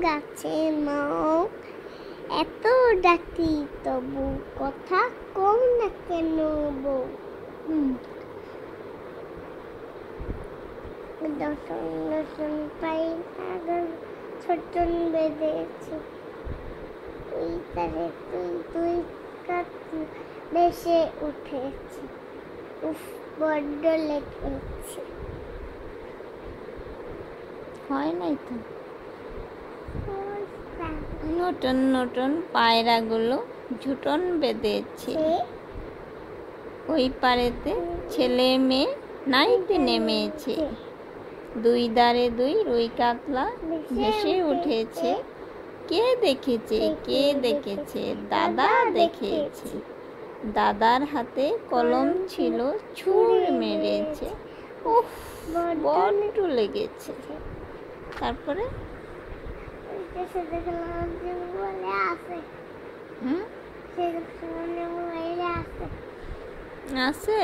গাছে মাও এত ডাকি তবু কথা কম না কেন বউ। নতুন নতুন পাই আগল ছোটন বেঁধেছে ওই তারে তুই কাছে ভেসে উঠেছে। উফ বড্ড লেগেছে। হয় নাই তো। নতুন নতুন পায়রাগুলো ঝুটন বেঁধেছে ওই পাড়েতে ছেলে মেয়ে নাইতে নেমেছে। দুই ধারে দুই রুই কাতলা ভেসে উঠেছে। কে দেখেছে কে দেখেছে দাদা দেখেছে। দাদার হাতে কলম ছিল ছুঁড় মেরেছে। উফ বড্ড লেগেছে। তারপরে আছে।